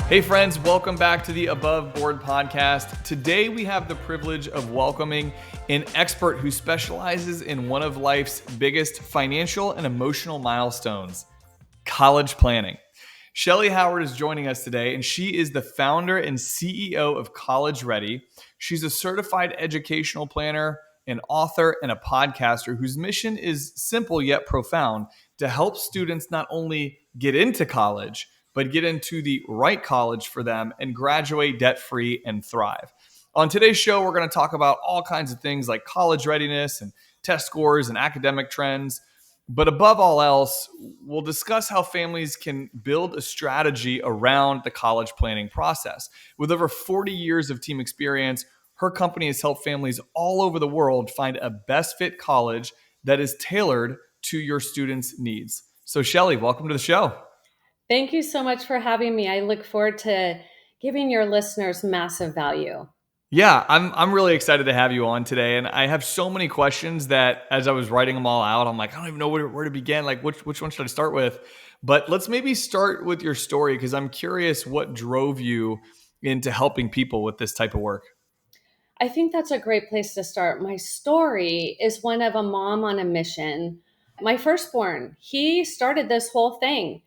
Hey friends, welcome back to the Above Board podcast. Today we have the privilege of welcoming an expert who specializes in one of life's biggest financial and emotional milestones, college planning. Shellee Howard is joining us today, and she is the founder and CEO of College Ready. She's a certified educational planner, an author, and a podcaster whose mission is simple yet profound: to help students not only get into college, but get into the right college for them and graduate debt-free and thrive. On today's show, we're going to talk about all kinds of things like college readiness and test scores and academic trends. But above all else, we'll discuss how families can build a strategy around the college planning process. With over 40 years of team experience, her company has helped families all over the world find a best fit college that is tailored to your students' needs. So, Shelly, welcome to the show. Thank you so much for having me. I look forward to giving your listeners massive value. Yeah, I'm really excited to have you on today, and I have so many questions that as I was writing them all out, I'm like, I don't even know where to begin. Like, which one should I start with? But let's maybe start with your story because I'm curious what drove you into helping people with this type of work. I think that's a great place to start. My story is one of a mom on a mission. My firstborn, he started this whole thing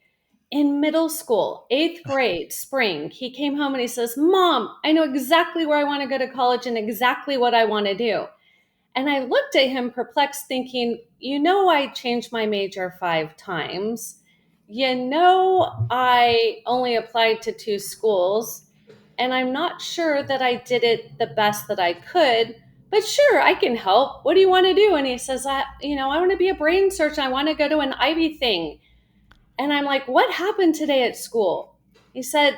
in middle school, eighth grade, spring. He came home and he says, Mom, I know exactly where I want to go to college and exactly what I want to do. And I looked at him perplexed, thinking, I changed my major 5 times. I only applied to 2 schools, and I'm not sure that I did it the best that I could, but sure, I can help. What do you want to do? And he says, I want to be a brain surgeon. I want to go to an Ivy thing. And I'm like, what happened today at school? He said,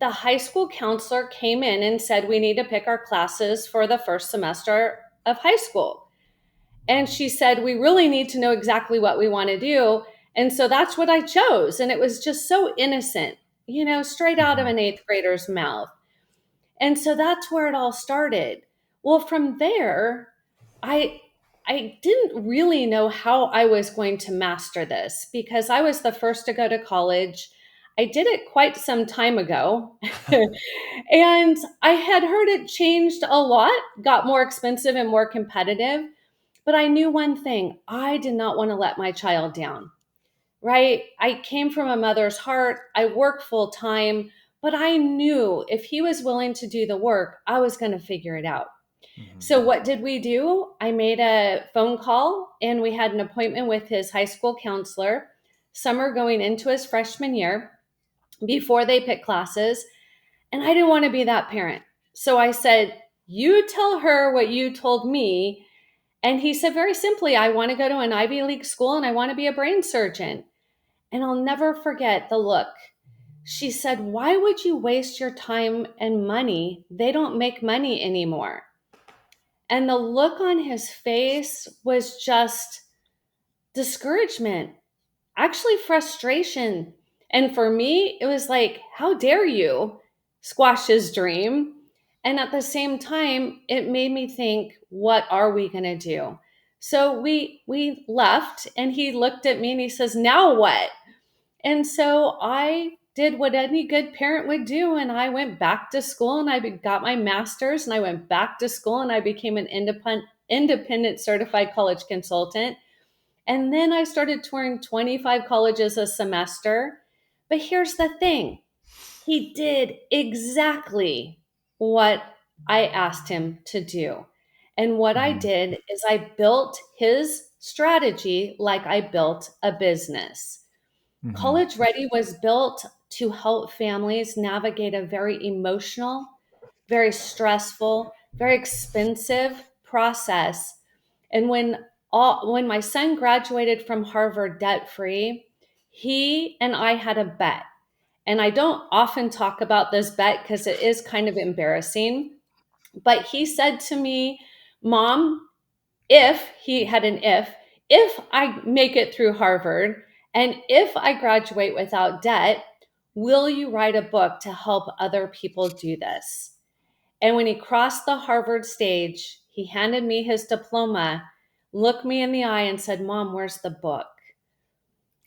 the high school counselor came in and said, we need to pick our classes for the first semester of high school. And she said, we really need to know exactly what we want to do. And so that's what I chose. And it was just so innocent, straight out of Mhm. an eighth grader's mouth. And so that's where it all started. Well, from there, I I didn't really know how I was going to master this because I was the first to go to college. I did it quite some time ago. And I had heard it changed a lot, got more expensive and more competitive. But I knew one thing: I did not want to let my child down, right? I came from a mother's heart. I work full time, but I knew if he was willing to do the work, I was going to figure it out. Mhm. So, what did we do? I made a phone call and we had an appointment with his high school counselor, summer going into his freshman year, before they pick classes. And I didn't want to be that parent. So I said, you tell her what you told me. And he said very simply, I want to go to an Ivy League school and I want to be a brain surgeon. And I'll never forget the look. She said, why would you waste your time and money? They don't make money anymore. And the look on his face was just discouragement, actually frustration. And for me, it was like, how dare you squash his dream? And at the same time, it made me think, what are we going to do? So we left and he looked at me and he says, now what? And so I did what any good parent would do. And I went back to school and I got my master's and I went back to school and I became an independent certified college consultant. And then I started touring 25 colleges a semester. But here's the thing: he did exactly what I asked him to do. And what I Mhm. did is I built his strategy like I built a business. Mhm. College Ready was built to help families navigate a very emotional, very stressful, very expensive process. And when my son graduated from Harvard debt free, he and I had a bet. And I don't often talk about this bet because it is kind of embarrassing. But he said to me, Mom, if he had an if I make it through Harvard and if I graduate without debt, will you write a book to help other people do this? And when he crossed the Harvard stage, he handed me his diploma, looked me in the eye, and said, Mom, where's the book?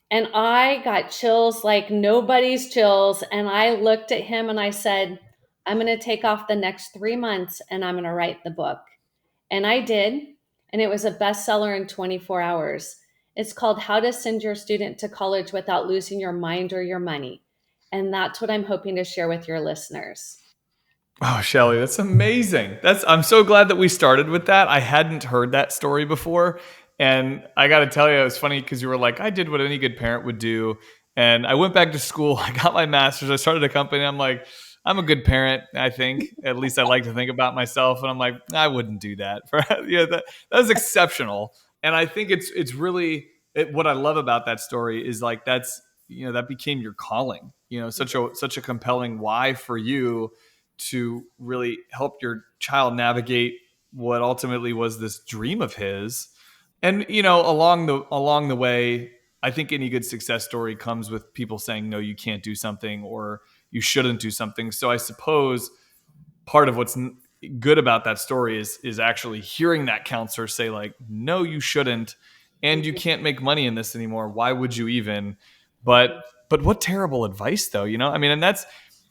And I got chills like nobody's chills. And I looked at him and I said, I'm going to take off the next 3 months and I'm going to write the book. And I did. And it was a bestseller in 24 hours. It's called How to Send Your Student to College Without Losing Your Mind or Your Money. And that's what I'm hoping to share with your listeners. Oh, Shelly, that's amazing. I'm so glad that we started with that. I hadn't heard that story before. And I got to tell you, it was funny because you were like, I did what any good parent would do. And I went back to school. I got my master's. I started a company. I'm like, I'm a good parent, I think. At least I like to think about myself. And I'm like, I wouldn't do that. That was exceptional. And I think it's really what I love about that story is like that became your calling. Such a compelling why for you to really help your child navigate what ultimately was this dream of his. And along the way, I think any good success story comes with people saying no, you can't do something or you shouldn't do something. So I suppose part of what's good about that story is actually hearing that counselor say like, no, you shouldn't, and you can't make money in this anymore. Why would you even? But what terrible advice, though. I mean, and that's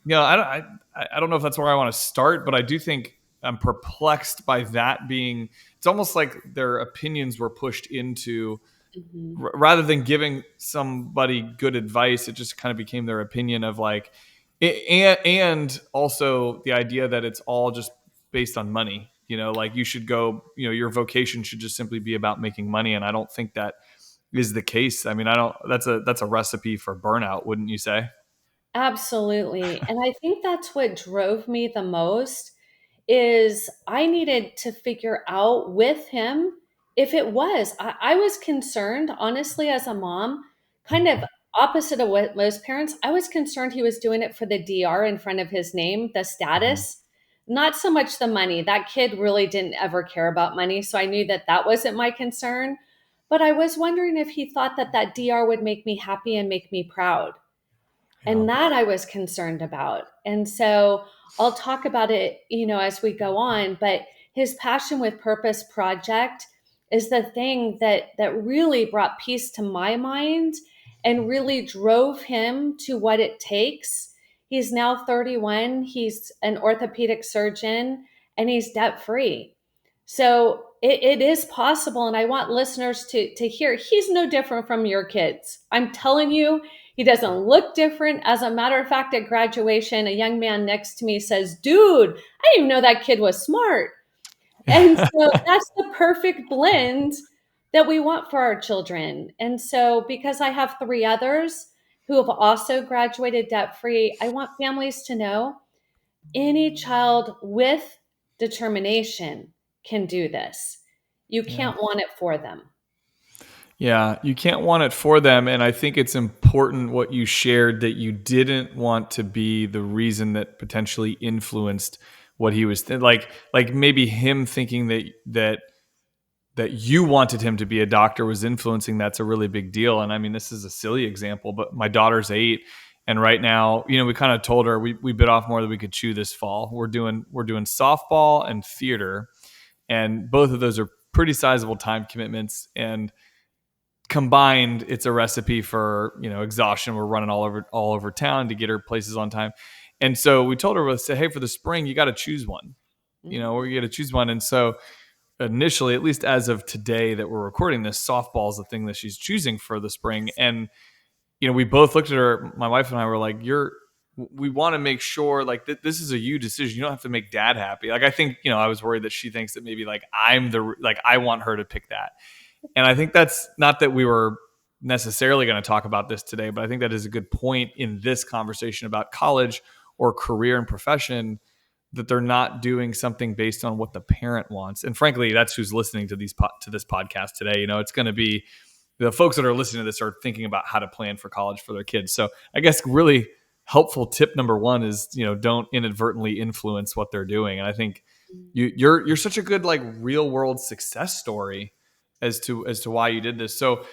I don't know if that's where I want to start, but I do think I'm perplexed by that being. It's almost like their opinions were pushed into. Rather than giving somebody good advice, it just kind of became their opinion of like, and also the idea that it's all just based on money. Like you should go. Your vocation should just simply be about making money, and I don't think that is the case. I mean, I don't. That's a recipe for burnout, wouldn't you say? Absolutely. And I think that's what drove me the most is I needed to figure out with him if it was. I was concerned, honestly, as a mom, kind of opposite of what most parents, I was concerned he was doing it for the DR in front of his name, the Mhm. status, not so much the money. That kid really didn't ever care about money. So I knew that that wasn't my concern. But I was wondering if he thought that that DR would make me happy and make me proud. Yeah. And that I was concerned about. And so I'll talk about it, as we go on, but his Passion with Purpose project is the thing that really brought peace to my mind and really drove him to what it takes. He's now 31, he's an orthopedic surgeon, and he's debt free. So it is possible. And I want listeners to hear he's no different from your kids. I'm telling you, he doesn't look different. As a matter of fact, at graduation, a young man next to me says, Dude, I didn't even know that kid was smart. And so that's the perfect blend that we want for our children. And so, because I have three others who have also graduated debt free, I want families to know any child with determination can do this. You Yeah. can't want it for them. Yeah, you can't want it for them. And I think it's important what you shared that you didn't want to be the reason that potentially influenced what he was like maybe him thinking that you wanted him to be a doctor was influencing. That's a really big deal. And I mean, this is a silly example, but my daughter's 8. And right now, we kind of told her we bit off more than we could chew this fall. We're doing softball and theater, and both of those are pretty sizable time commitments. And combined, it's a recipe for exhaustion. We're running all over town to get her places on time, and so we told her, we said, hey, for the spring, you got to choose one. We got to choose one, and so initially, at least as of today that we're recording this, softball is the thing that she's choosing for the spring, and we both looked at her. My wife and I were like, we want to make sure like this is a you decision. You don't have to make dad happy. Like I think I was worried that she thinks that maybe like I want her to pick that. And I think that's not that we were necessarily going to talk about this today, but I think that is a good point in this conversation about college or career and profession, that they're not doing something based on what the parent wants. And frankly, that's who's listening to this podcast today. It's going to be the folks that are listening to this are thinking about how to plan for college for their kids. So I guess really helpful tip number one is, don't inadvertently influence what they're doing. And I think you're such a good like real world success story as to why you did this. So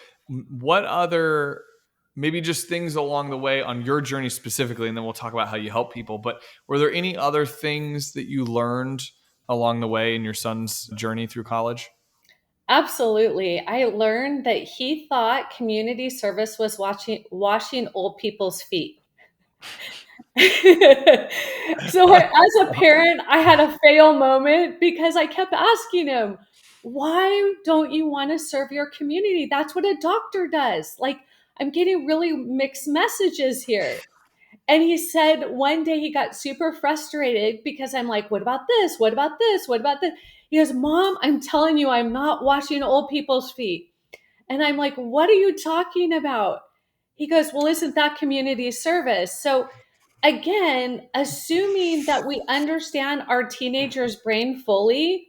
what other maybe just things along the way on your journey specifically, and then we'll talk about how you help people, but were there any other things that you learned along the way in your son's journey through college? Absolutely. I learned that he thought community service was washing old people's feet. So as a parent, I had a fail moment because I kept asking him, why don't you want to serve your community? That's what a doctor does. Like, I'm getting really mixed messages here. And he said one day he got super frustrated because I'm like, what about this? What about this? What about this? He goes, Mom, I'm telling you, I'm not washing old people's feet. And I'm like, what are you talking about? He goes, well, isn't that community service? So again, assuming that we understand our teenager's brain fully,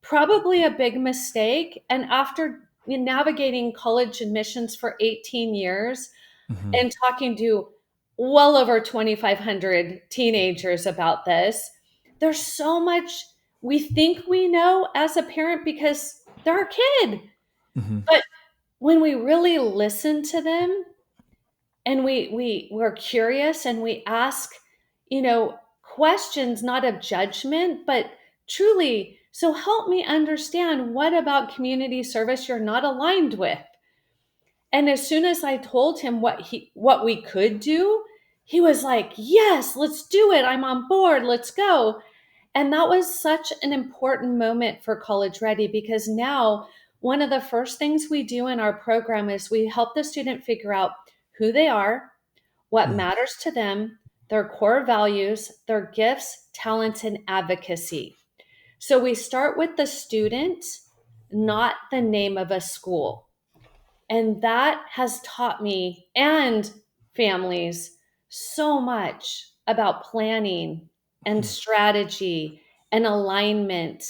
probably a big mistake. And after navigating college admissions for 18 years Hmm. and talking to well over 2,500 teenagers about this, there's so much we think we know as a parent because they're a kid. Hmm. But when we really listen to them and we're curious and we ask, questions not of judgment, but truly, so help me understand what about community service you're not aligned with. And as soon as I told him what we could do, he was like, "Yes, let's do it. I'm on board. Let's go." And that was such an important moment for College Ready because now one of the first things we do in our program is we help the student figure out who they are, what matters to them, their core values, their gifts, talents, and advocacy. So we start with the student, not the name of a school. And that has taught me and families so much about planning and strategy and alignment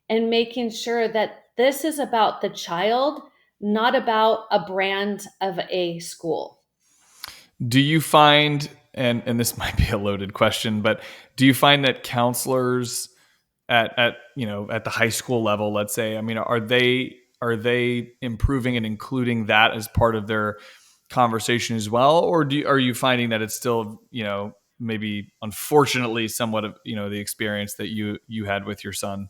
and making sure that this is about the child, not about a brand of a school. Do you find, and this might be a loaded question, but do you find that counselors at at the high school level, let's say, I mean, are they improving and including that as part of their conversation as well, or are you finding that it's still maybe unfortunately somewhat of the experience that you had with your son?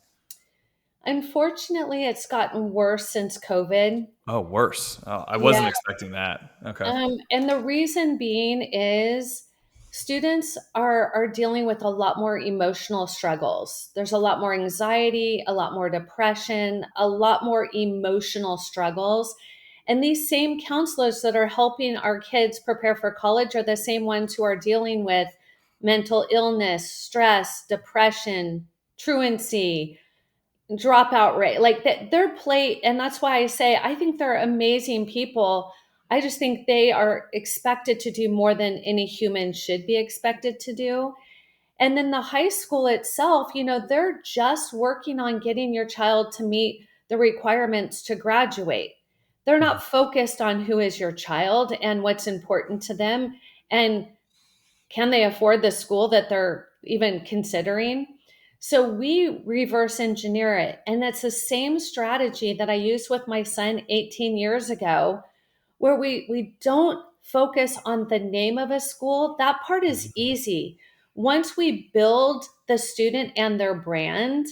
Unfortunately, it's gotten worse since COVID. Oh, worse. Oh, I Yeah. wasn't expecting that. Okay. And the reason being is students are dealing with a lot more emotional struggles. There's a lot more anxiety, a lot more depression, a lot more emotional struggles. And these same counselors that are helping our kids prepare for college are the same ones who are dealing with mental illness, stress, depression, truancy, dropout rate, like that their plate. And that's why I say I think they're amazing people. I just think they are expected to do more than any human should be expected to do. And then the high school itself, they're just working on getting your child to meet the requirements to graduate. They're not focused on who is your child and what's important to them and can they afford the school that they're even considering? So we reverse engineer it. And it's the same strategy that I used with my son 18 years ago, where we don't focus on the name of a school. That part is easy. Once we build the student and their brand,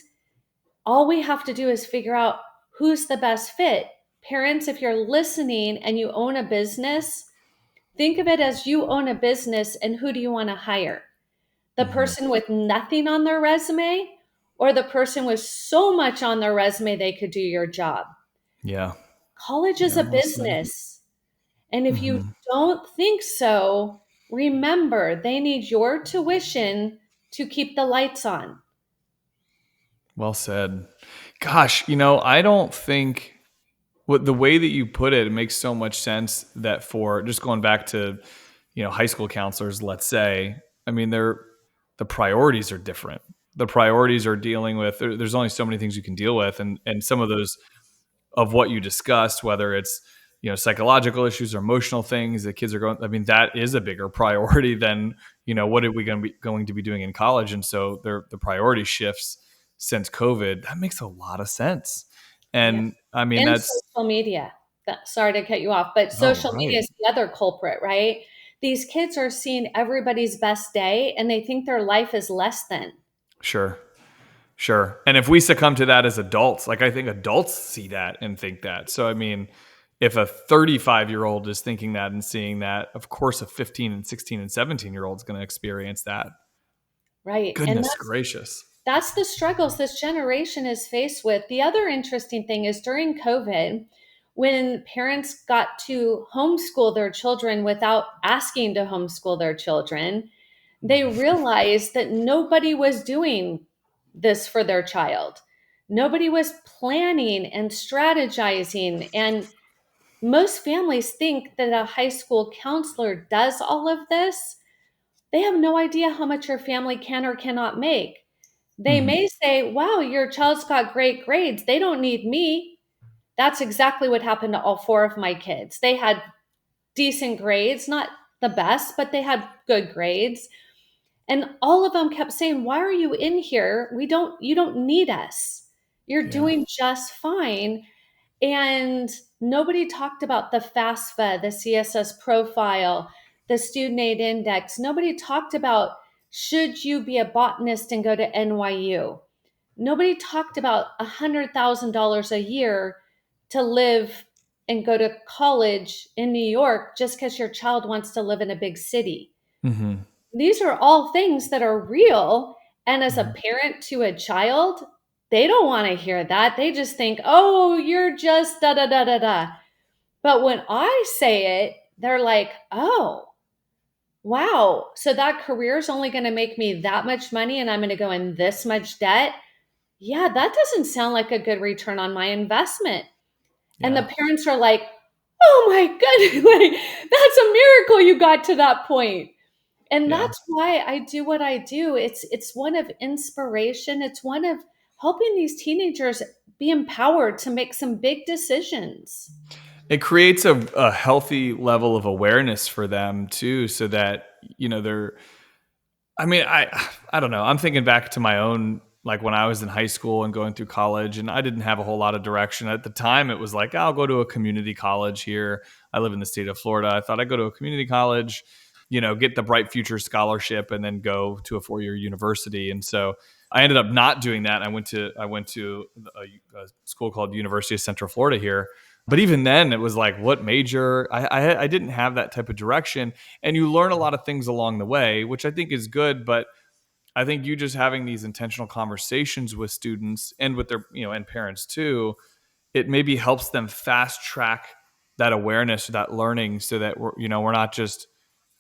all we have to do is figure out who's the best fit. Parents, if you're listening and you own a business, think of it as you own a business and who do you want to hire? The Hmm. person with nothing on their resume or the person with so much on their resume they could do your job? Yeah. College is Yeah. a Well said. business. And if you Hmm. don't think so, remember they need your tuition to keep the lights on. Well said. Gosh, I don't think what the way that you put it, it makes so much sense that for just going back to, high school counselors, let's say, I mean, the priorities are different. The priorities are dealing with there's only so many things you can deal with, and some of those of what you discussed, whether it's psychological issues or emotional things that kids are going. I mean, that is a bigger priority than what are we going to be doing in college, and so the priority shifts since COVID. That makes a lot of sense, Yeah. and I mean And that's social media. Sorry to cut you off, but oh social media right, is the other culprit, right? These kids are seeing everybody's best day and they think their life is less than. sure. Sure. And if we succumb to that as adults, like I think adults see that and think that. So, I mean, if a 35-year-old is thinking that and seeing that, of course, a 15 and 16 and 17-year-old is going to experience that. Right. And Goodness gracious. that's the struggles this generation is faced with. The other interesting thing is during COVID, when parents got to homeschool their children without asking to homeschool their children, they realized that nobody was doing this for their child. Nobody was planning and strategizing. And most families think that a high school counselor does all of this. They have no idea how much your family can or cannot make. They Mhm. may say, wow, your child's got great grades. They don't need me. That's exactly what happened to all four of my kids. They had decent grades, not the best, but they had good grades. And all of them kept saying, why are you in here? You don't need us. You're Yeah. doing just fine. And nobody talked about the FAFSA, the CSS profile, the student aid index. Nobody talked about should you be a botanist and go to NYU. Nobody talked about $100,000 a year to live and go to college in New York just because your child wants to live in a big city. Mhm. These are all things that are real. And as a Mhm. parent to a child, they don't want to hear that. They just think, oh, you're just da da da da da. But when I say it, they're like, oh, wow. So that career is only going to make me that much money and I'm going to go in this much debt. Yeah, that doesn't sound like a good return on my investment. And the Yeah. parents are like, oh my goodness, like, that's a miracle you got to that point. And Yeah. that's why I do what I do. It's one of inspiration. It's one of helping these teenagers be empowered to make some big decisions. It creates a healthy level of awareness for them too, so that, they're, I mean, I don't know. I'm thinking back to my own, like when I was in high school and going through college, and I didn't have a whole lot of direction at the time. It was like, I'll go to a community college here. I live in the state of Florida. I thought I'd go to a community college, get the Bright Future scholarship, and then go to a 4-year university. And so I ended up not doing that. I went to a school called University of Central Florida here. But even then, it was like, what major? I didn't have that type of direction, and you learn a lot of things along the way, which I think is good. But I think you just having these intentional conversations with students and with their, and parents too, it maybe helps them fast track that awareness, that learning, so that we're not just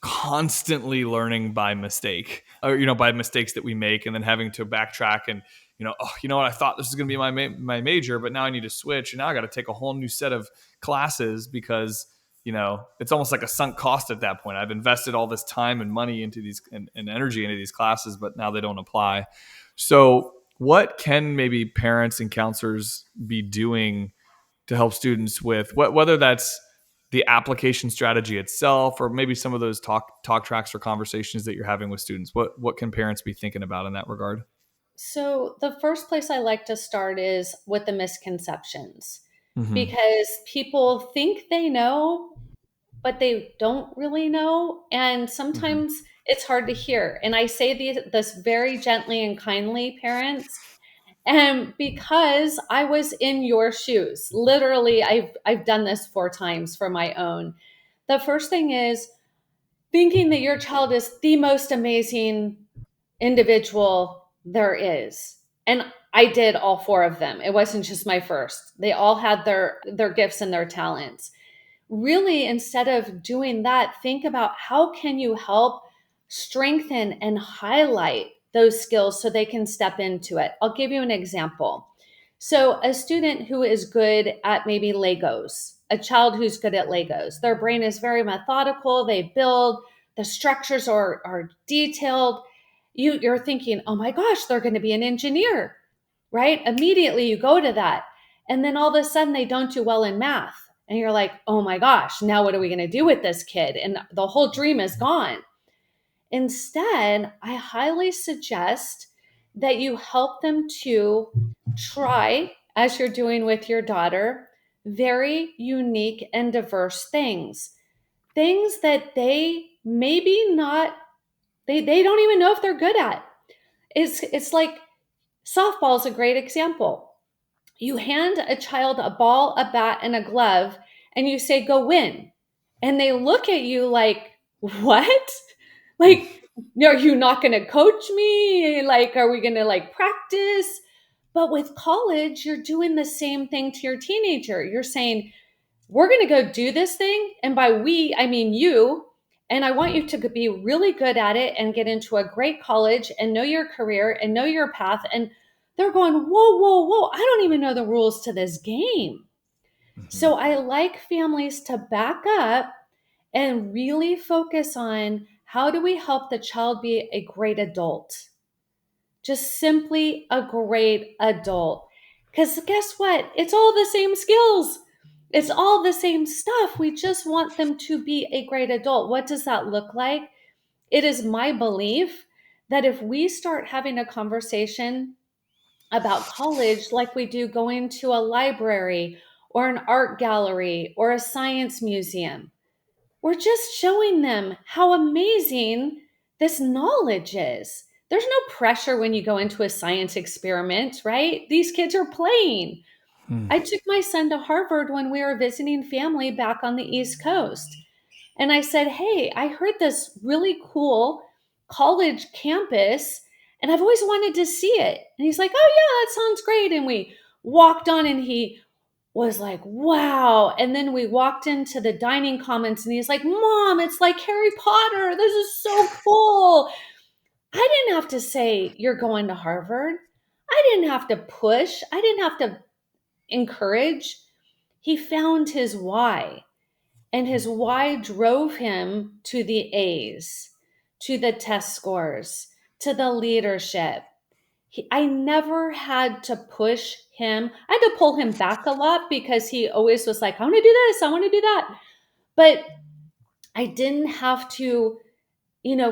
constantly learning by mistake, or by mistakes that we make, and then having to backtrack and, oh, you know what, I thought this was going to be my major, but now I need to switch, and now I got to take a whole new set of classes because it's almost like a sunk cost at that point. I've invested all this time and money into these, and energy into these classes, but now they don't apply. So what can maybe parents and counselors be doing to help students with whether that's the application strategy itself, or maybe some of those talk tracks or conversations that you're having with students? What can parents be thinking about in that regard? So, the first place I like to start is with the misconceptions Mm-hmm. because people think they know, but they don't really know. And Mm-hmm. sometimes it's hard to hear. And I say this very gently and kindly, parents. And because I was in your shoes, literally, I've done this 4 times for my own. The first thing is thinking that your child is the most amazing individual there is. And I did all four of them. It wasn't just my first. They all had their gifts and their talents. Really, instead of doing that, think about how can you help strengthen and highlight those skills so they can step into it. I'll give you an example. So a student who is good at maybe Legos, a child who's good at Legos, their brain is very methodical, they build, the structures are detailed. You're thinking, oh my gosh, they're going to be an engineer, right? Immediately you go to that. And then all of a sudden they don't do well in math. And you're like, oh my gosh, now what are we going to do with this kid? And the whole dream is gone. Instead, I highly suggest that you help them to try, as you're doing with your daughter, very unique and diverse things. Things that they maybe not, they don't even know if they're good at. It's like Softball is a great example. You hand a child a ball, a bat, and a glove, and you say, go win. And they look at you like, what? Like, are you not going to coach me? Like, are we going to like practice? But with college, you're doing the same thing to your teenager. You're saying, we're going to go do this thing. And by we, I mean you. And I want you to be really good at it and get into a great college and know your career and know your path. And they're going, whoa, whoa, whoa. I don't even know the rules to this game. So I like families to back up and really focus on how do we help the child be a great adult? Just simply a great adult. Because guess what? It's all the same skills. It's all the same stuff. We just want them to be a great adult. What does that look like? It is my belief that if we start having a conversation about college like we do going to a library or an art gallery or a science museum, we're just showing them how amazing this knowledge is. There's no pressure when you go into a science experiment, right? These kids are playing. I took my son to Harvard when we were visiting family back on the East Coast. And I said, hey, I heard this really cool college campus and I've always wanted to see it. And he's like, oh, yeah, that sounds great. And we walked on and he was like, wow. And then we walked into the dining commons and he's like, Mom, it's like Harry Potter. This is so cool. I didn't have to say, you're going to Harvard. I didn't have to push. I didn't have to encourage. He found his why. And his why drove him to the A's, to the test scores, to the leadership. I never had to push him. I had to pull him back a lot because he always was like, I want to do this, I want to do that. But I didn't have to,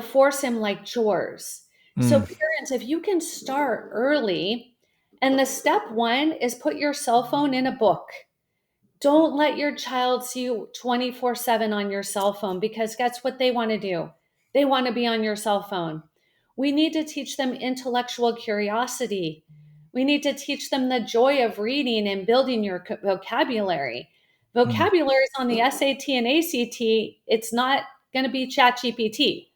force him like chores. So parents, if you can start early, and the step one is put your cell phone in a book. Don't let your child see you 24/7 on your cell phone because guess what they want to do? They want to be on your cell phone. We need to teach them intellectual curiosity. We need to teach them the joy of reading and building your vocabulary. Vocabulary is on the SAT and ACT. It's not going to be ChatGPT.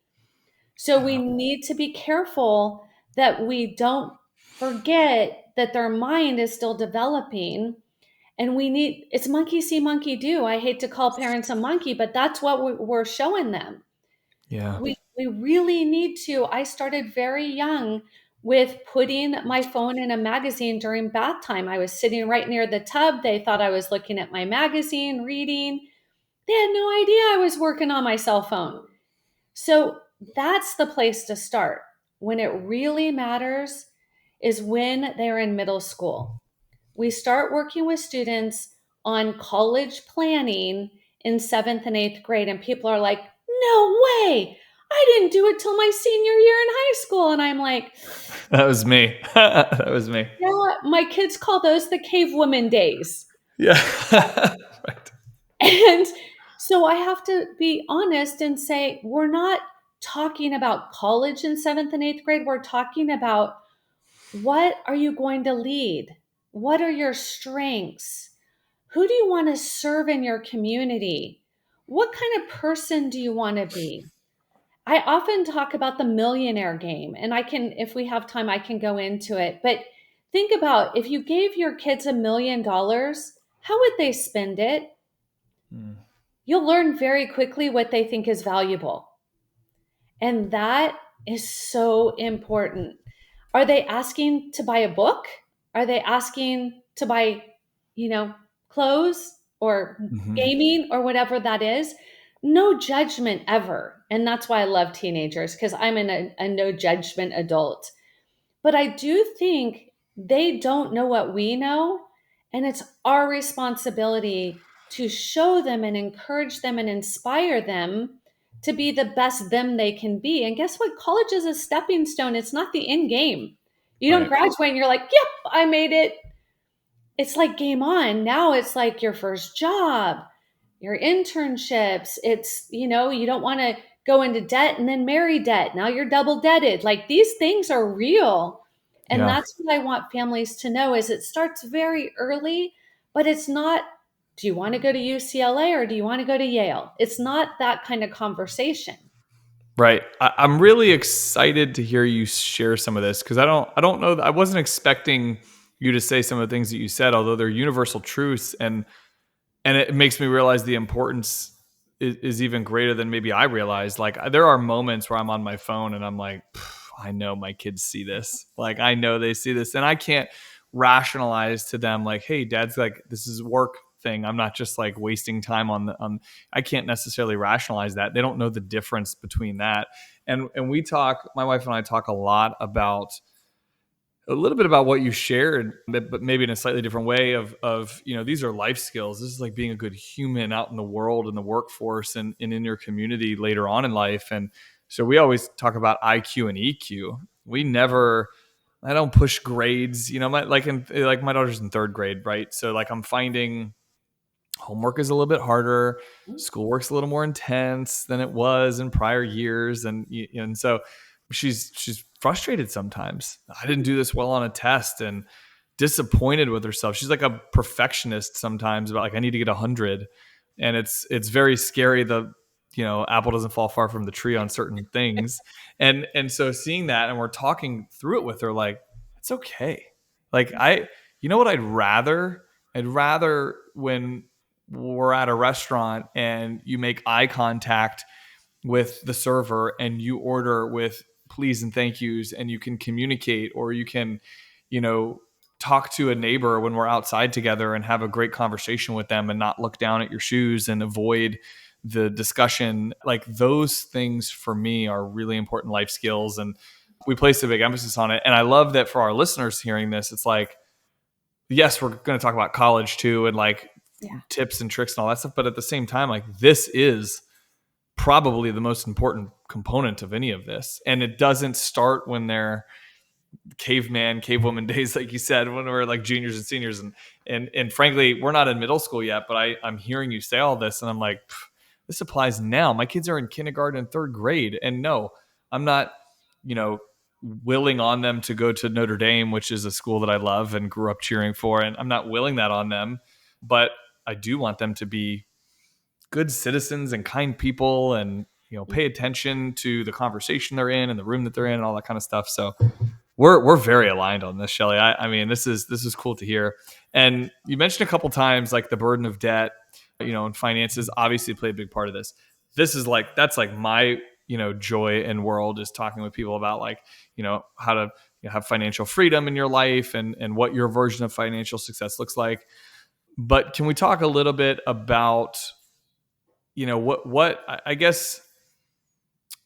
So we need to be careful that we don't forget that their mind is still developing. And it's monkey see, monkey do. I hate to call parents a monkey, but that's what we're showing them. Yeah. We really need to. I started very young with putting my phone in a magazine during bath time. I was sitting right near the tub. They thought I was looking at my magazine, reading. They had no idea I was working on my cell phone. So that's the place to start. When it really matters is when they're in middle school. We start working with students on college planning in 7th and 8th grade, and people are like, no way. I didn't do it till my senior year in high school. And I'm like, That was me. That was me. yeah, my kids call those the cavewoman days. Yeah. Right. And so I have to be honest and say, we're not talking about college in 7th and 8th grade. We're talking about what are you going to lead? What are your strengths? Who do you want to serve in your community? What kind of person do you want to be? I often talk about the millionaire game, and if we have time, I can go into it. But think about if you gave your kids $1 million, how would they spend it? You'll learn very quickly what they think is valuable. And that is so important. Are they asking to buy a book? Are they asking to buy, clothes or gaming or whatever that is? No judgment ever. And that's why I love teenagers, because I'm a no judgment adult. But I do think they don't know what we know. And it's our responsibility to show them and encourage them and inspire them to be the best them they can be. And guess what? College is a stepping stone. It's not the end game. You don't graduate and you're like, yep, I made it. It's like game on. Now it's like your first job, your internships. It's, you don't want to go into debt and then marry debt. Now you're double debted. Like these things are real. And Yeah. that's what I want families to know is it starts very early, but it's not, do you want to go to UCLA or do you want to go to Yale? It's not that kind of conversation. Right. I'm really excited to hear you share some of this because I don't know. I wasn't expecting you to say some of the things that you said, although they're universal truths, and it makes me realize the importance is even greater than maybe I realized. Like there are moments where I'm on my phone and I'm like, I know my kids see this. Like I know they see this, and I can't rationalize to them like, hey, dad's like this is work thing. I'm not just like wasting time on. I can't necessarily rationalize that. They don't know the difference between that. And we talk. My wife and I talk a lot about a little bit about what you shared, but maybe in a slightly different way of, these are life skills. This is like being a good human out in the world, in the workforce and in your community later on in life. And so we always talk about IQ and EQ. I don't push grades, my daughter's in third grade, right? So like I'm finding homework is a little bit harder. Schoolwork's a little more intense than it was in prior years, and so she's frustrated sometimes. I didn't do this well on a test, and disappointed with herself. She's like a perfectionist sometimes about like I need to get 100, and it's very scary. The apple doesn't fall far from the tree on certain things, and so seeing that, and we're talking through it with her, like it's okay. Like what I'd rather when we're at a restaurant and you make eye contact with the server and you order with please and thank yous and you can communicate, or you can, talk to a neighbor when we're outside together and have a great conversation with them and not look down at your shoes and avoid the discussion. Like those things for me are really important life skills. And we place a big emphasis on it. And I love that for our listeners hearing this, it's like, yes, we're going to talk about college too, and like tips and tricks and all that stuff. But at the same time, like this is probably the most important component of any of this. And it doesn't start when they're cavewoman days, like you said, when we're like juniors and seniors. And frankly, we're not in middle school yet, but I'm hearing you say all this and I'm like, this applies now. My kids are in kindergarten and third grade. And no, I'm not, willing on them to go to Notre Dame, which is a school that I love and grew up cheering for. And I'm not willing that on them, but I do want them to be good citizens and kind people and, pay attention to the conversation they're in and the room that they're in and all that kind of stuff. So we're very aligned on this, Shelly. I mean, this is cool to hear. And you mentioned a couple times like the burden of debt, and finances obviously play a big part of this. That's like my, joy and world is talking with people about like, how to have financial freedom in your life and what your version of financial success looks like. But can we talk a little bit about, what I guess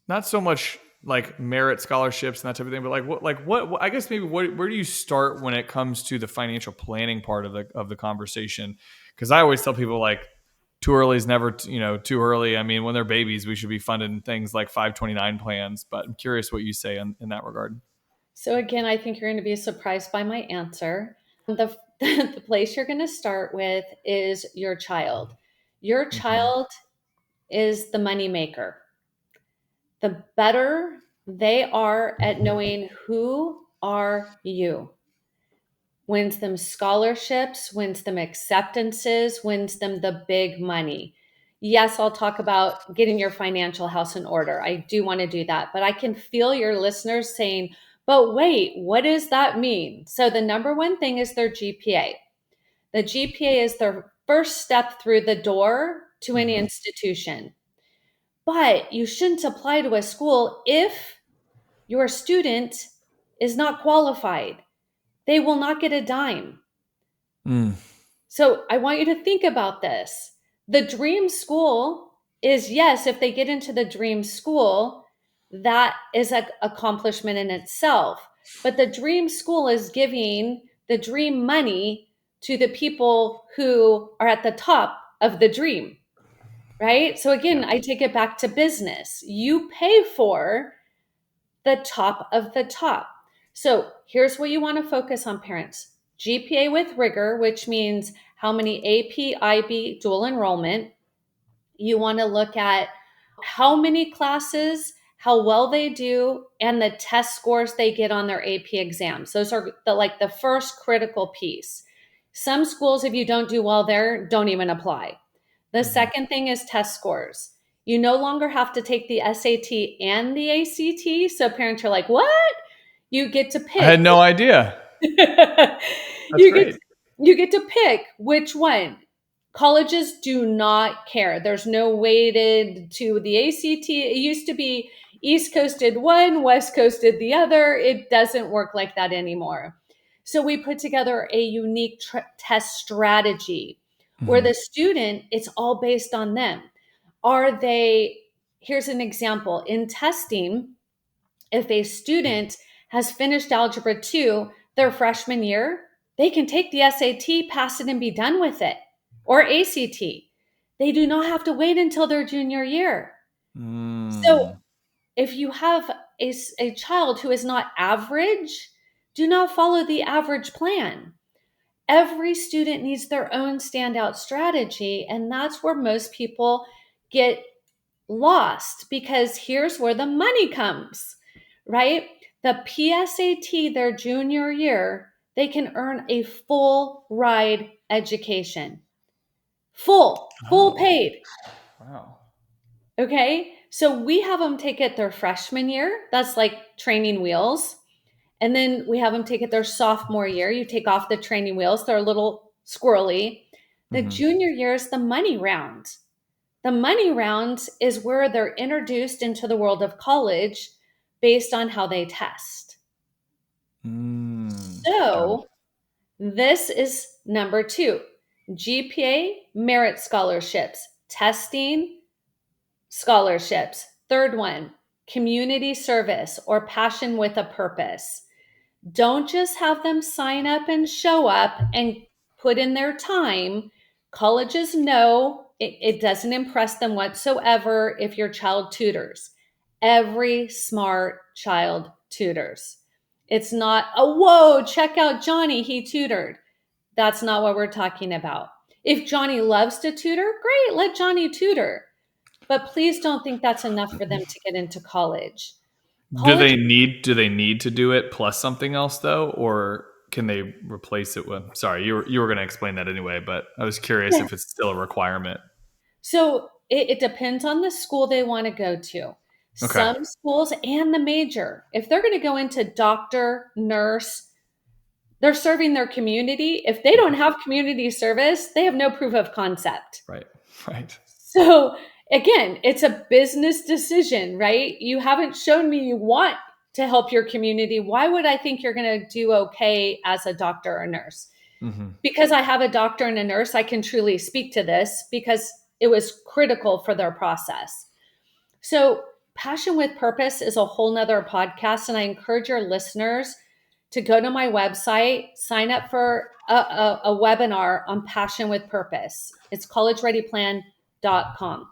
not so much like merit scholarships and that type of thing, but what I guess maybe where do you start when it comes to the financial planning part of the conversation? Because I always tell people like too early is never too early. I mean, when they're babies, we should be funding things like 529 plans. But I'm curious what you say in that regard. So again, I think you're going to be surprised by my answer. The place you're going to start with is your child. Your Mm-hmm. child is the money maker. The better they are at knowing who are you, wins them scholarships, wins them acceptances, wins them the big money. Yes, I'll talk about getting your financial house in order. I do want to do that, but I can feel your listeners saying, but wait, what does that mean? So the number one thing is their GPA. The GPA is their first step through the door to any Mm-hmm. institution. But you shouldn't apply to a school if your student is not qualified. They will not get a dime. Mm. So I want you to think about this. The dream school is, yes, if they get into the dream school, that is an accomplishment in itself. But the dream school is giving the dream money to the people who are at the top of the dream, right? So again, Yeah. I take it back to business. You pay for the top of the top. So here's what you want to focus on, parents. GPA with rigor, which means how many AP, IB, dual enrollment. You want to look at how many classes how well they do, and the test scores they get on their AP exams. Those are the first critical piece. Some schools, if you don't do well there, don't even apply. The second thing is test scores. You no longer have to take the SAT and the ACT. So parents are like, what? You get to I had pick. no idea. That's you get great. you get to pick which one. Colleges do not care. There's no weighted to the ACT. It used to be East Coasted one, West Coasted the other. It doesn't work like that anymore. So we put together a unique test strategy where the student, it's all based on them. Here's an example. In testing, if a student has finished Algebra 2 their freshman year, they can take the SAT, pass it, and be done with it, or ACT. They do not have to wait until their junior year. So if you have a child who is not average, do not follow the average plan. Every student needs their own standout strategy, and that's where most people get lost, because here's where the money comes, right? The PSAT their junior year, they can earn a full ride education. Full paid. Wow. Okay. So we have them take it their freshman year. That's like training wheels. And then we have them take it their sophomore year. You take off the training wheels. They're a little squirrely. The junior year is the money round. The money round is where they're introduced into the world of college based on how they test. So this is number 2, GPA, merit scholarships, testing, scholarships. Third one, community service or passion with a purpose. Don't just have them sign up and show up and put in their time. Colleges know it doesn't impress them whatsoever if your child tutors. Every smart child tutors. It's not, oh, whoa, check out Johnny, he tutored. That's not what we're talking about. If Johnny loves to tutor, great, let Johnny tutor. But please don't think that's enough for them to get into college. Do College they need to do it plus something else though, or can they replace it with? Sorry, you were going to explain that anyway, but I was curious if it's still a requirement. So it depends on the school they want to go to. Okay. Some schools and the major, if they're going to go into doctor, nurse, they're serving their community. If they don't have community service, they have no proof of concept. Right. Right. So again, it's a business decision, right? You haven't shown me you want to help your community. Why would I think you're going to do okay as a doctor or nurse? Because I have a doctor and a nurse, I can truly speak to this because it was critical for their process. So passion with purpose is a whole nother podcast. And I encourage your listeners to go to my website, sign up for a webinar on passion with purpose. It's collegereadyplan.com.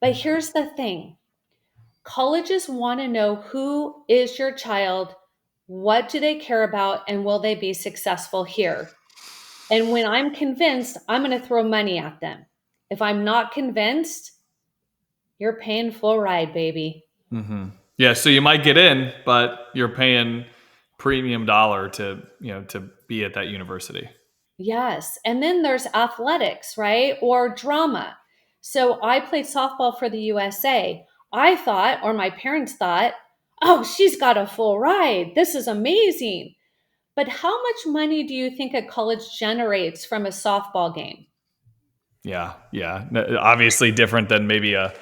But here's the thing. Colleges want to know who is your child, what do they care about, and will they be successful here? And when I'm convinced, I'm going to throw money at them. If I'm not convinced, you're paying full ride, baby. Yeah. So you might get in, but you're paying premium dollar to be at that university. Yes. And then there's athletics, right? Or drama. So I played softball for the USA. I thought, or my parents thought, oh, she's got a full ride. This is amazing. But how much money do you think a college generates from a softball game? Yeah. Yeah. Obviously different than maybe a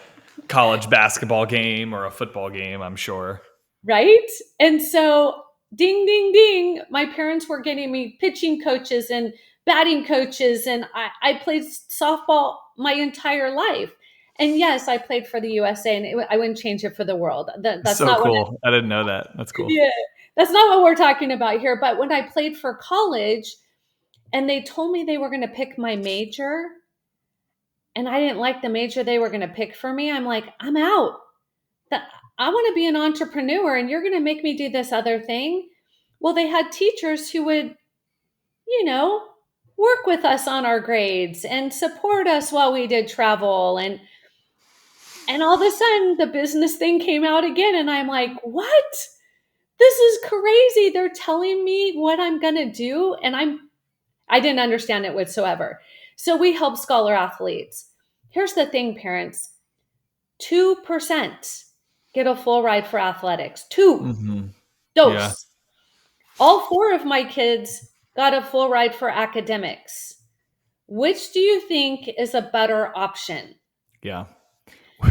college basketball game or a football game, I'm sure. Right? And so, ding, ding, ding, my parents were getting me pitching coaches and batting coaches. And I played softball my entire life. And yes, I played for the USA, and I wouldn't change it for the world. That's So not what cool. I didn't know that. That's cool. yeah, that's not what we're talking about here. But when I played for college and they told me they were going to pick my major, and I didn't like the major they were going to pick for me, I'm like, I'm out. I want to be an entrepreneur and you're going to make me do this other thing. Well, they had teachers who would, you know, work with us on our grades and support us while we did travel. And And all of a sudden, the business thing came out again. And I'm like, what? This is crazy. They're telling me what I'm going to do. And I didn't understand it whatsoever. So we help scholar athletes. Here's the thing, parents, 2% get a full ride for athletics. Two. Mm-hmm. Yeah. Dose. All 4 of my kids got a full ride for academics. Which do you think is a better option? Yeah.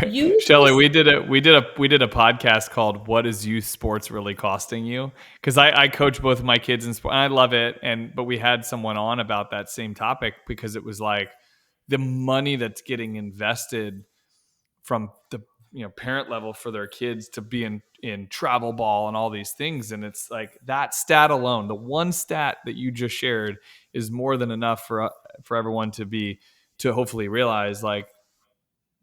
Use Shelly, this. we did a podcast called "What is Youth Sports Really Costing You?" Because I coach both of my kids in sport, and I love it. But we had someone on about that same topic because it was like the money that's getting invested from the parent level for their kids to be in travel ball and all these things, and it's like that stat alone, the one stat that you just shared, is more than enough for everyone to hopefully realize like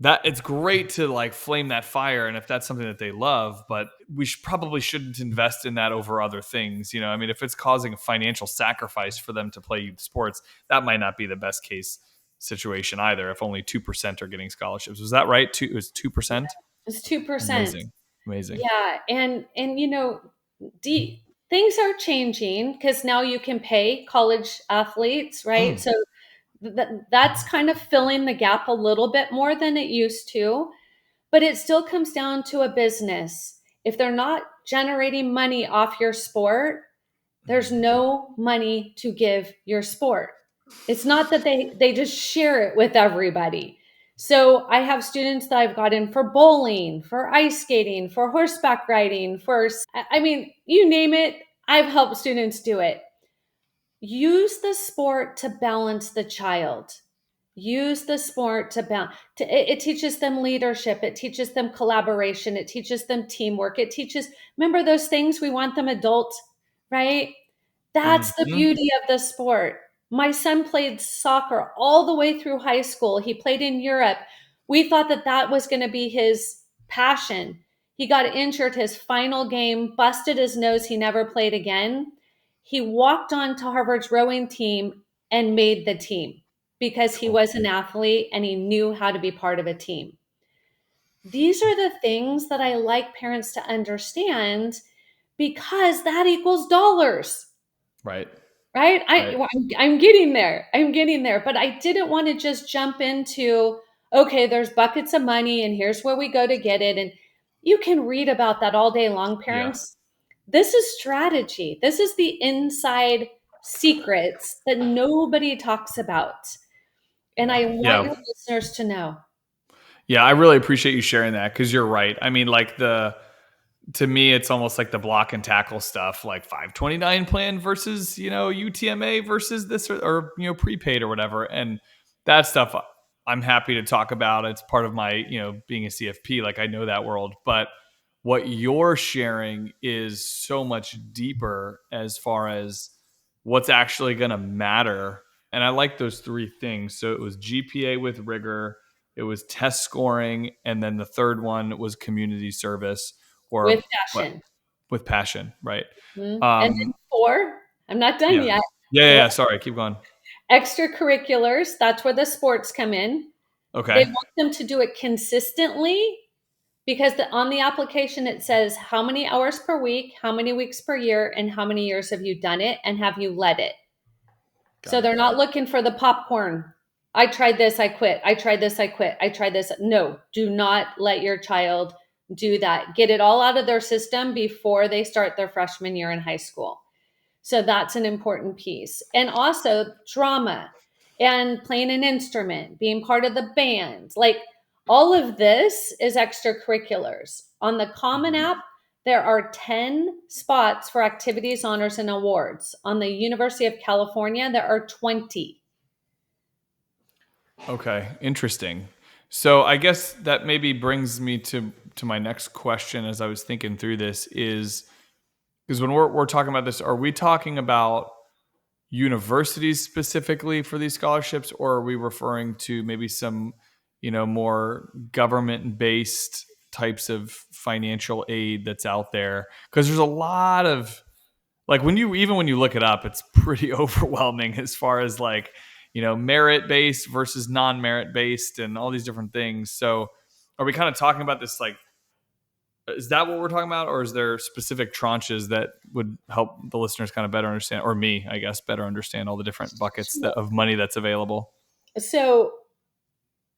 that it's great to like flame that fire, and if that's something that they love, but we probably shouldn't invest in that over other things. I mean, if it's causing a financial sacrifice for them to play youth sports, that might not be the best case situation either, if only 2% are getting scholarships. Was that right? It was 2%. It's 2%. Amazing. Yeah, and things are changing because now you can pay college athletes, right? So that's kind of filling the gap a little bit more than it used to, but it still comes down to a business. If they're not generating money off your sport, there's no money to give your sport. It's not that they just share it with everybody. So I have students that I've gotten for bowling, for ice skating, for horseback riding, I mean, you name it, I've helped students do it. Use the sport to balance the child. Use the sport to balance. It teaches them leadership. It teaches them collaboration. It teaches them teamwork. Remember those things we want them adult, right? That's the beauty of the sport. My son played soccer all the way through high school. He played in Europe. We thought that was going to be his passion. He got injured his final game, busted his nose. He never played again. He walked on to Harvard's rowing team and made the team because he was an athlete and he knew how to be part of a team. These are the things that I like parents to understand because that equals dollars. Right. Right? I'm getting there. But I didn't want to just jump into, okay, there's buckets of money and here's where we go to get it. And you can read about that all day long, parents. Yeah. This is strategy. This is the inside secrets that nobody talks about. And I want your listeners to know. Yeah, I really appreciate you sharing that because you're right. I mean, like to me, it's almost like the block and tackle stuff, like 529 plan versus, UTMA versus this or prepaid or whatever. And that stuff I'm happy to talk about. It's part of my, being a CFP, like I know that world. But what you're sharing is so much deeper as far as what's actually going to matter. And I like those 3 things. So it was GPA with rigor, it was test scoring, and then the third one was community service. Or with passion. With passion, right? Mm-hmm. And then 4, I'm not done yet. Yeah. Sorry, keep going. Extracurriculars, that's where the sports come in. Okay. They want them to do it consistently because on the application it says how many hours per week, how many weeks per year, and how many years have you done it and have you led it. So they're not looking for the popcorn. I tried this, I quit. I tried this, I quit. I tried this. No, do not let your child do that. Get it all out of their system before they start their freshman year in high school. So that's an important piece. And also drama and playing an instrument, being part of the band. Like all of this is extracurriculars. On the Common App, there are 10 spots for activities, honors, and awards. On the University of California, there are 20. Okay, interesting. So I guess that maybe brings me to my next question as I was thinking through this is, because when we're talking about this, are we talking about universities specifically for these scholarships, or are we referring to maybe some, more government-based types of financial aid that's out there? Because there's a lot of, like when you look it up, it's pretty overwhelming as far as like, merit-based versus non-merit-based and all these different things. So are we kind of talking about this like, is that what we're talking about, or is there specific tranches that would help the listeners kind of better understand, or me, I guess, better understand all the different buckets of money that's available? So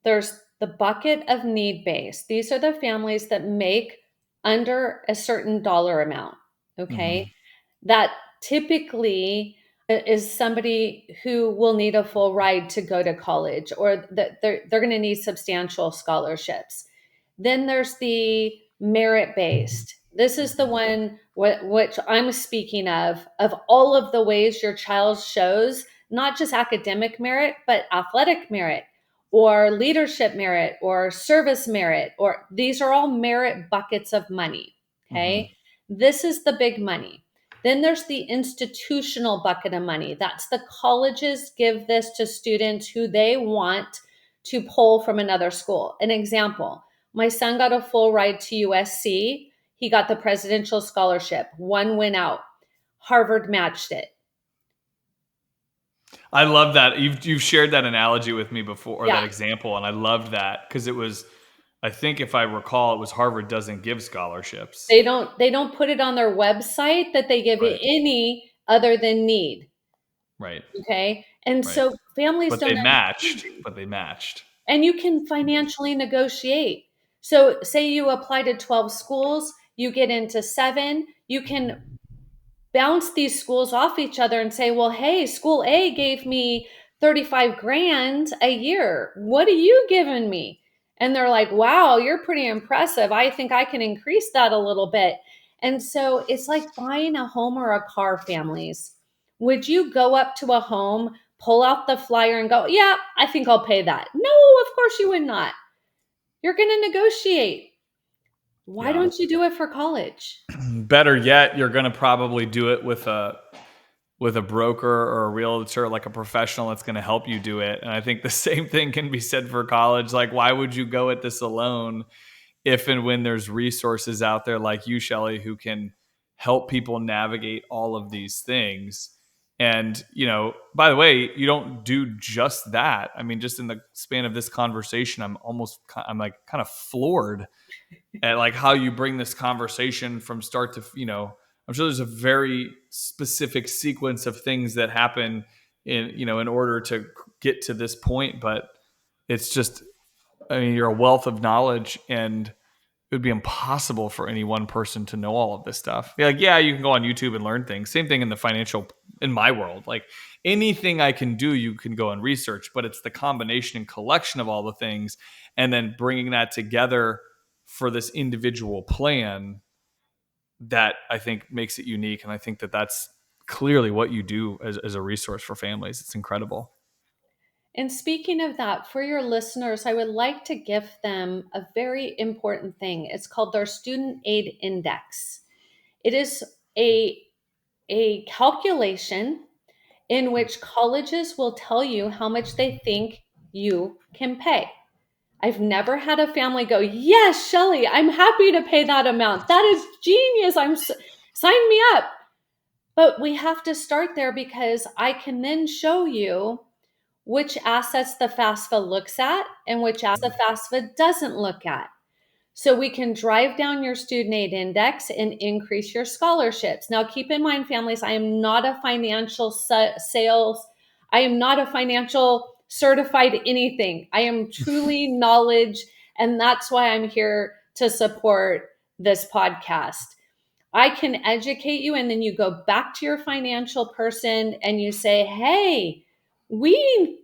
there's the bucket of need based. These are the families that make under a certain dollar amount. Okay. Mm-hmm. That typically is somebody who will need a full ride to go to college, or that they're going to need substantial scholarships. Then there's the merit based. This is the one which I'm speaking of all of the ways your child shows not just academic merit, but athletic merit or leadership merit or service merit, or these are all merit buckets of money. Okay. Mm-hmm. This is the big money. Then there's the institutional bucket of money. That's the colleges give this to students who they want to pull from another school. An example, my son got a full ride to USC. He got the presidential scholarship. One went out. Harvard matched it. I love that. You've shared that analogy with me before, or that example, and I loved that because it was, I think if I recall, it was Harvard doesn't give scholarships. They don't put it on their website that they give it any other than need. Right. Okay. And so families But they matched. And you can financially negotiate. So say you apply to 12 schools, you get into 7, you can bounce these schools off each other and say, well, hey, school A gave me 35 grand a year. What are you giving me? And they're like, wow, you're pretty impressive. I think I can increase that a little bit. And so it's like buying a home or a car, families. Would you go up to a home, pull out the flyer and go, yeah, I think I'll pay that? No, of course you would not. You're going to negotiate. Why don't you do it for college? Better yet, you're going to probably do it with a broker or a realtor, like a professional that's going to help you do it. And I think the same thing can be said for college. Like, why would you go at this alone if and when there's resources out there like you, Shelly, who can help people navigate all of these things? And, by the way, you don't do just that. I mean, just in the span of this conversation, I'm like kind of floored at like how you bring this conversation from start to, I'm sure there's a very specific sequence of things that happen in order to get to this point, but it's just, I mean, you're a wealth of knowledge, and it would be impossible for any one person to know all of this stuff. Like, yeah, you can go on YouTube and learn things. Same thing in my world. Like anything I can do, you can go and research, but it's the combination and collection of all the things and then bringing that together for this individual plan that I think makes it unique. And I think that that's clearly what you do as a resource for families. It's incredible. And speaking of that, for your listeners, I would like to give them a very important thing. It's called their Student Aid Index. It is a calculation in which colleges will tell you how much they think you can pay. I've never had a family go, yes, Shelly, I'm happy to pay that amount. That is genius. Sign me up. But we have to start there because I can then show you which assets the FAFSA looks at and which assets the FAFSA doesn't look at. So we can drive down your student aid index and increase your scholarships. Now, keep in mind, families, I am not a financial sales. I am not a financial certified anything. I am truly knowledge. And that's why I'm here to support this podcast. I can educate you, and then you go back to your financial person and you say, hey,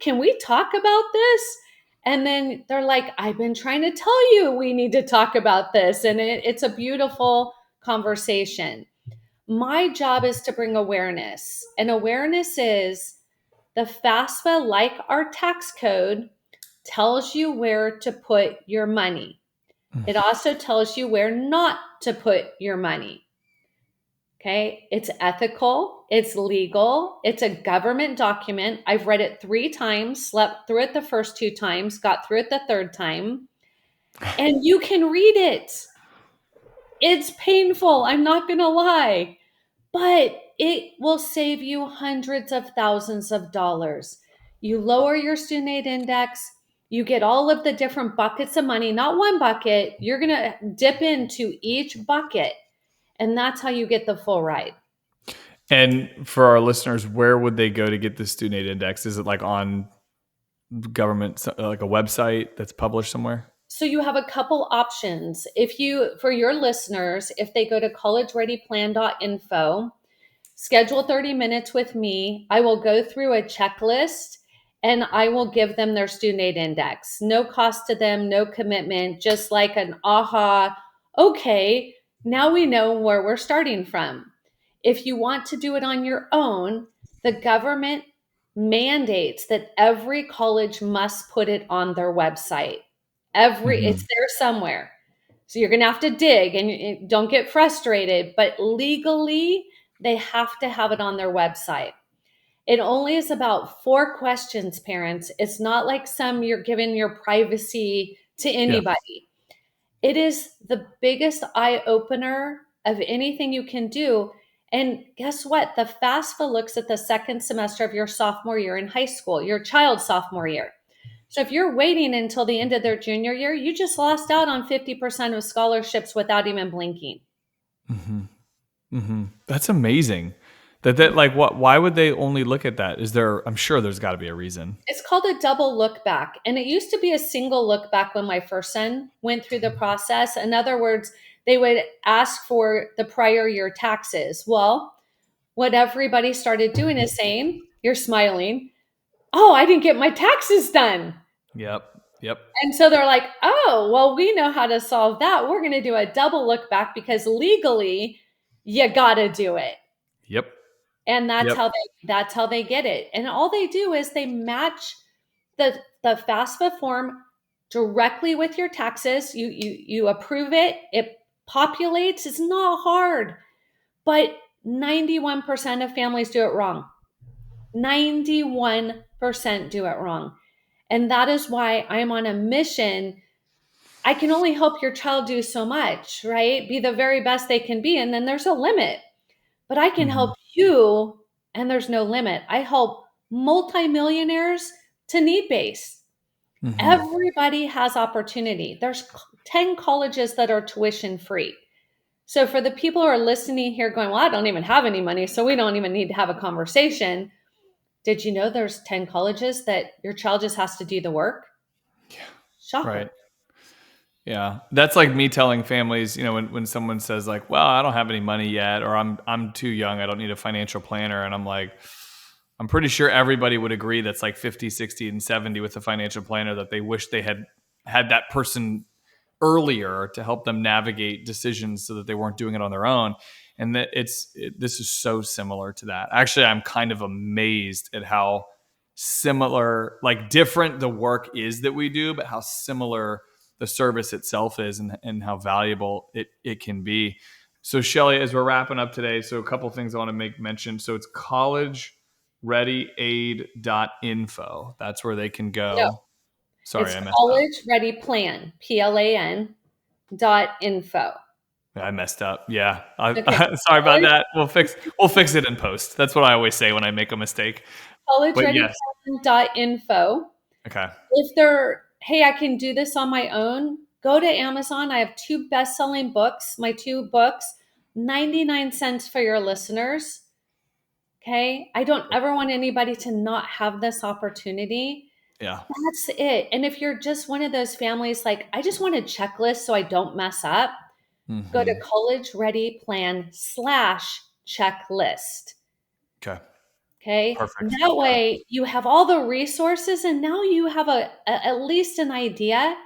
can we talk about this? And then they're like, I've been trying to tell you we need to talk about this. And it's a beautiful conversation. My job is to bring awareness. And awareness is the FAFSA, like our tax code, tells you where to put your money. It also tells you where not to put your money. Okay, it's ethical, it's legal, it's a government document. I've read it 3 times, slept through it the first 2 times, got through it the 3rd time, and you can read it. It's painful, I'm not going to lie, but it will save you hundreds of thousands of dollars. You lower your student aid index, You get all of the different buckets of money, not one bucket. You're going to dip into each bucket, and that's how you get the full ride. And for our listeners, where would they go to get the student aid index? Is it like on government, like a website that's published somewhere? So you have a couple options. For your listeners, if they go to collegereadyplan.info, schedule 30 minutes with me, I will go through a checklist and I will give them their student aid index. No cost to them, no commitment, just like an aha, okay, now we know where we're starting from. If you want to do it on your own, the government mandates that every college must put it on their website. It's there somewhere. So you're going to have to dig, and don't get frustrated, but legally they have to have it on their website. It only is about 4 questions, parents. It's not like some you're giving your privacy to anybody. It is the biggest eye opener of anything you can do. And guess what? The FAFSA looks at the second semester of your sophomore year in high school, your child's sophomore year. So if you're waiting until the end of their junior year, you just lost out on 50% of scholarships without even blinking. Mm-hmm. Mm-hmm. That's amazing. That like what? Why would they only look at that? I'm sure there's got to be a reason. It's called a double look back. And it used to be a single look back when my first son went through the process. In other words, they would ask for the prior year taxes. Well, what everybody started doing is saying, you're smiling, oh, I didn't get my taxes done. Yep. And so they're like, oh, well, we know how to solve that. We're going to do a double look back because legally you got to do it. Yep. And that's how they get it. And all they do is they match the FAFSA form directly with your taxes. You approve it. It populates. It's not hard, but 91% of families do it wrong. 91% do it wrong. And that is why I'm on a mission. I can only help your child do so much, right? Be the very best they can be. And then there's a limit. But I can help you, and there's no limit. I help multimillionaires to need base. Everybody has opportunity. There's 10 colleges that are tuition free. So for the people who are listening here going, well, I don't even have any money, so we don't even need to have a conversation. Did you know there's 10 colleges that your child just has to do the work? Yeah. Shocker. Right. Yeah. That's like me telling families, when someone says like, well, I don't have any money yet, or I'm too young, I don't need a financial planner. And I'm like, I'm pretty sure everybody would agree that's like 50, 60, and 70 with a financial planner, that they wish they had that person earlier to help them navigate decisions so that they weren't doing it on their own. And that this is so similar to that. Actually, I'm kind of amazed at how similar, like different the work is that we do, but how similar the service itself is, and how valuable it can be. So Shelly, as we're wrapping up today, so a couple of things I want to make mention. So it's collegereadyaid.info. That's where they can go. No, Sorry, it's I messed College Ready Plan, PLAN.info. I messed up. Yeah. Okay. Sorry about that. We'll fix it in post. That's what I always say when I make a mistake. collegereadyplan.info. Okay. If hey, I can do this on my own, go to Amazon. I have 2 best-selling books, my 2 books, 99 cents for your listeners. Okay. I don't ever want anybody to not have this opportunity. Yeah. That's it. And if you're just one of those families, like, I just want a checklist so I don't mess up, go to collegereadyplan/checklist. Okay. Okay. Perfect. That way you have all the resources, and now you have at least an idea.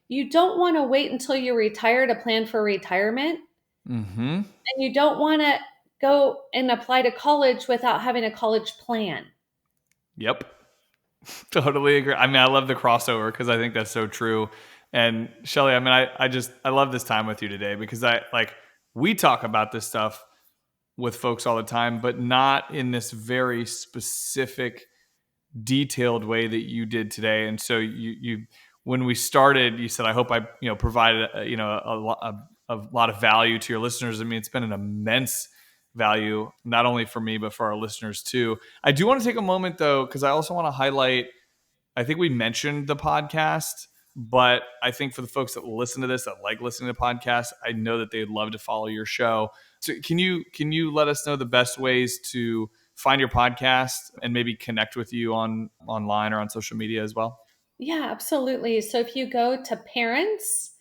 You don't want to wait until you retire to plan for retirement. And you don't want to go and apply to college without having a college plan. Yep. Totally agree. I mean, I love the crossover because I think that's so true. And Shelly, I mean, I love this time with you today, because we talk about this stuff with folks all the time, but not in this very specific, detailed way that you did today. And so you when we started, you said, I hope I provided a lot of value to your listeners. I mean, it's been an immense value, not only for me, but for our listeners too. I do want to take a moment though, because I also want to highlight I think we mentioned the podcast, but I think for the folks that listen to this, that like listening to podcasts, I know that they'd love to follow your show. So can you let us know the best ways to find your podcast and maybe connect with you online or on social media as well? Yeah, absolutely. So if you go to parents,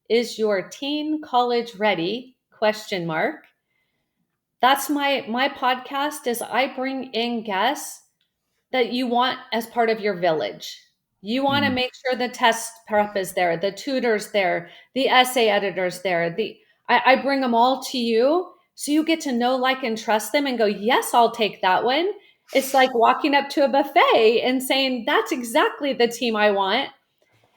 is your teen college ready? Question mark. That's my podcast is I bring in guests that you want as part of your village. You want to Mm. make sure the test prep is there, the tutor's there, the essay editor's there. I bring them all to you so you get to know, like, and trust them and go, yes, I'll take that one. It's like walking up to a buffet and saying, that's exactly the team I want.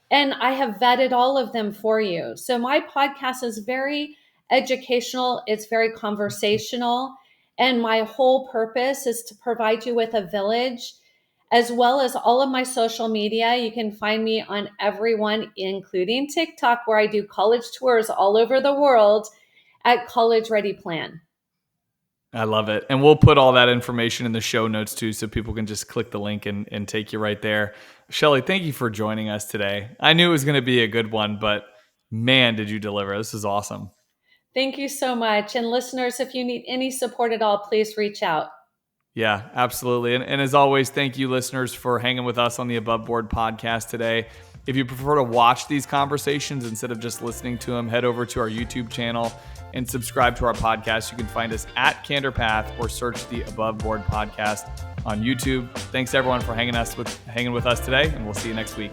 And I have vetted all of them for you. So my podcast is very educational, it's very conversational. And my whole purpose is to provide you with a village, as well as all of my social media. You can find me on everyone, including TikTok, where I do college tours all over the world at College Ready Plan. I love it. And we'll put all that information in the show notes too, so people can just click the link and take you right there. Shelly, thank you for joining us today. I knew it was going to be a good one, but man, did you deliver. This is awesome. Thank you so much. And listeners, if you need any support at all, please reach out. Yeah, absolutely. And as always, thank you, listeners, for hanging with us on the Above Board podcast today. If you prefer to watch these conversations instead of just listening to them, head over to our YouTube channel and subscribe to our podcast. You can find us at Candor Path or search the Above Board podcast on YouTube. Thanks, everyone, for hanging with us today, and we'll see you next week.